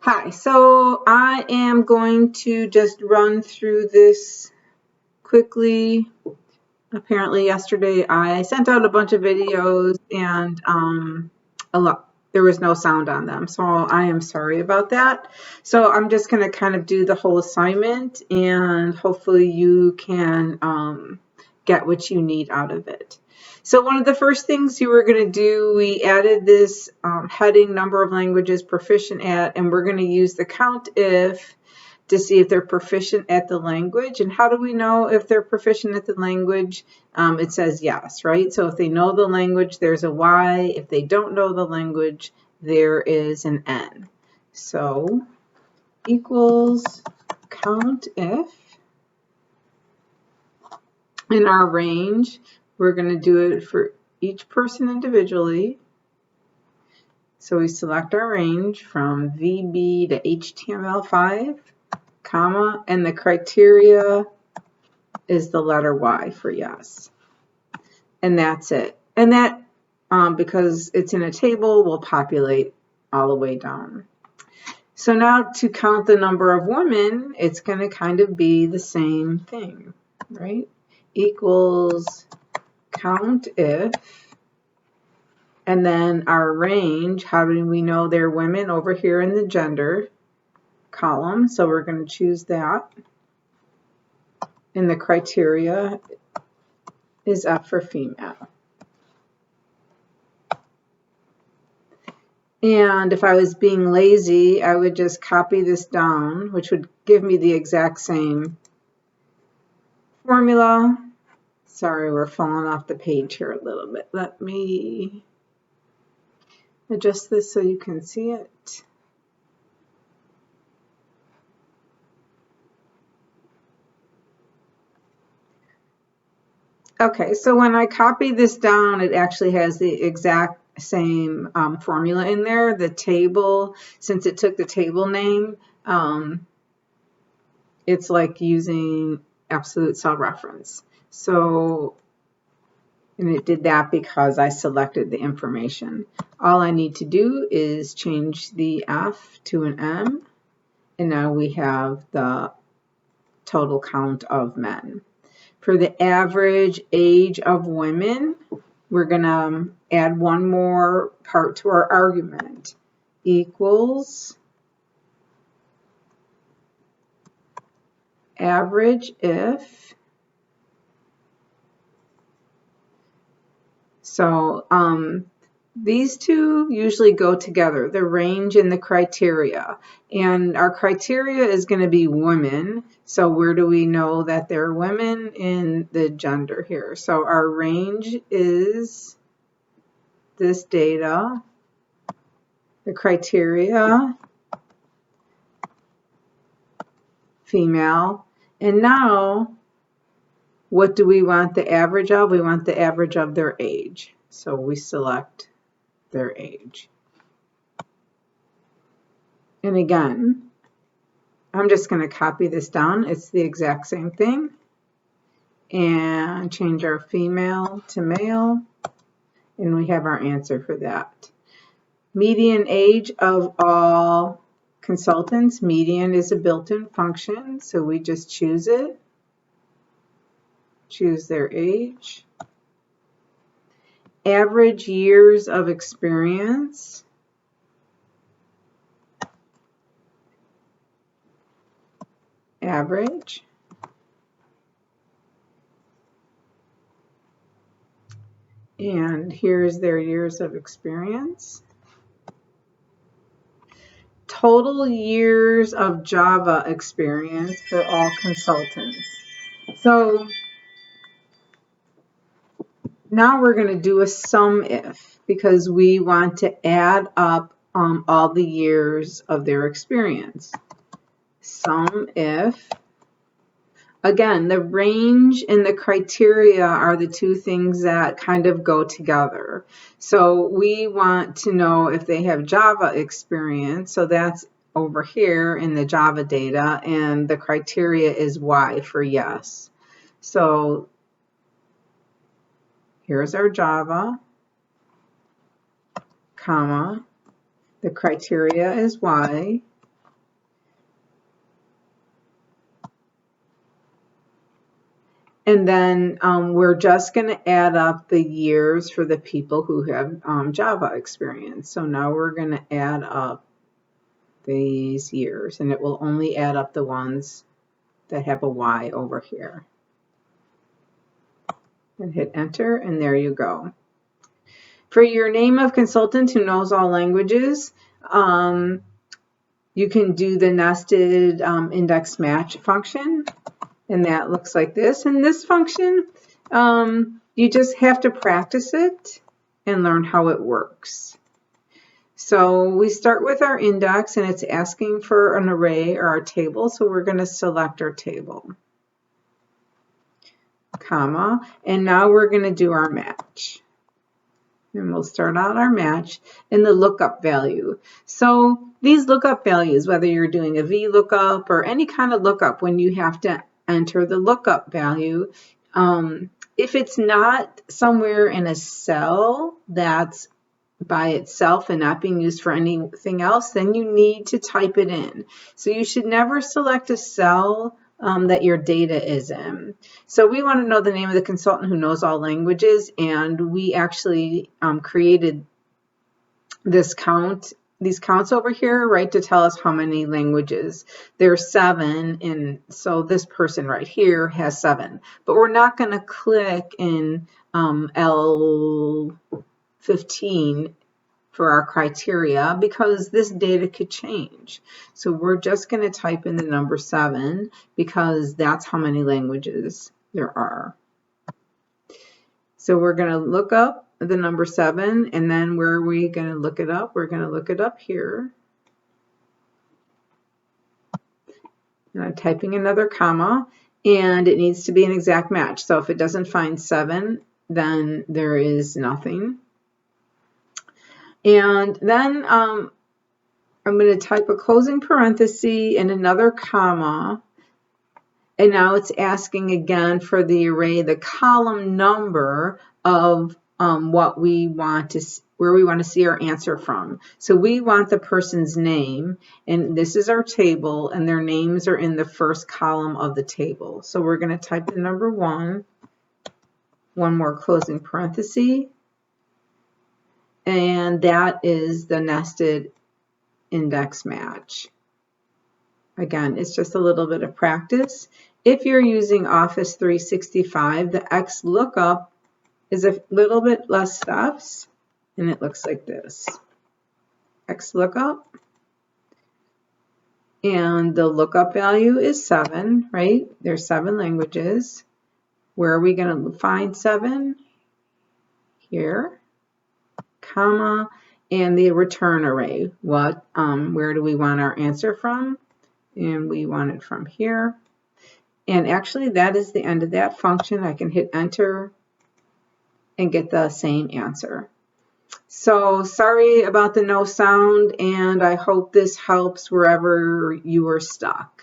Hi, so I am going to just run through this quickly. Apparently yesterday I sent out a bunch of videos and there was no sound on them, so I am sorry about that. So I'm just going to kind of do the whole assignment and hopefully you can get what you need out of it. So one of the first things you were going to do, we added this heading, number of languages proficient at, and we're going to use the count if to see if they're proficient at the language. And how do we know if they're proficient at the language? It says yes, right? So if they know the language, there's a Y. If they don't know the language, there is an N. So equals count if. In our range, we're going to do it for each person individually. So we select our range from VB to HTML5, comma, and the criteria is the letter Y for yes. And that's it. And that, because it's in a table, will populate all the way down. So now to count the number of women, it's going to kind of be the same thing, right? Equals count if, and then our range, how do we know they're women? Over here in the gender column, so we're going to choose that. And the criteria is F for female. And if I was being lazy, I would just copy this down, which would give me the exact same formula. Sorry, we're falling off the page here a little bit. Let me adjust this so you can see it. Okay, so when I copy this down, it actually has the exact same formula in there. The table, since it took the table name, it's like using absolute cell reference. So, and it did that because I selected the information. All I need to do is change the F to an M, and now we have the total count of men. For the average age of women, we're going to add one more part to our argument. Equals average if. So these two usually go together, the range and the criteria. And our criteria is going to be women. So where do we know that they're women? In the gender here. So our range is this data. The criteria, female. And now, what do we want the average of? We want the average of their age. So we select their age. And again, I'm just going to copy this down. It's the exact same thing. And change our female to male. And we have our answer for that. Median age of all consultants. Median is a built-in function, so we just choose it. Choose their age. Average years of experience. Average. And here's their years of experience. Total years of Java experience for all consultants. So now we're going to do a sum if, because we want to add up all the years of their experience. Sum if. Again, the range and the criteria are the two things that kind of go together. So we want to know if they have Java experience. So that's over here in the Java data, and the criteria is Y for yes. So here's our Java, comma, the criteria is Y, And then we're just going to add up the years for the people who have Java experience. So now we're going to add up these years, and it will only add up the ones that have a Y over here. And hit enter, and there you go. For your name of consultant who knows all languages, you can do the nested index match function, and that looks like this. And this function, you just have to practice it and learn how it works. So we start with our index, and it's asking for an array or our table, so we're going to select our table, comma, and now we're going to do our match. And we'll start out our match in the lookup value. So these lookup values, whether you're doing a VLOOKUP or any kind of lookup, when you have to enter the lookup value, if it's not somewhere in a cell that's by itself and not being used for anything else, then you need to type it in. So you should never select a cell that your data is in. So we want to know the name of the consultant who knows all languages, and we actually created these counts over here, right, to tell us how many languages. There's 7, and so this person right here has 7. But we're not going to click in L15 for our criteria because this data could change. So we're just going to type in the number 7 because that's how many languages there are. So we're going to look up the number 7, and then where are we going to look it up? We're going to look it up here. And I'm typing another comma, and it needs to be an exact match. So if it doesn't find 7, then there is nothing. And then I'm going to type a closing parenthesis and another comma. And now it's asking again for the array, the column number of what we want to, where we want to see our answer from. So we want the person's name, and this is our table, and their names are in the first column of the table. So we're going to type the number 1, one more closing parenthesis, and that is the nested index match. Again, it's just a little bit of practice. If you're using Office 365, the XLOOKUP is a little bit less steps, and it looks like this. XLOOKUP, and the lookup value is 7, right? There's 7 languages. Where are we going to find 7? Here, comma, and the return array. What, where do we want our answer from? And we want it from here. And actually, that is the end of that function. I can hit enter and get the same answer. So sorry about the no sound, and I hope this helps wherever you are stuck.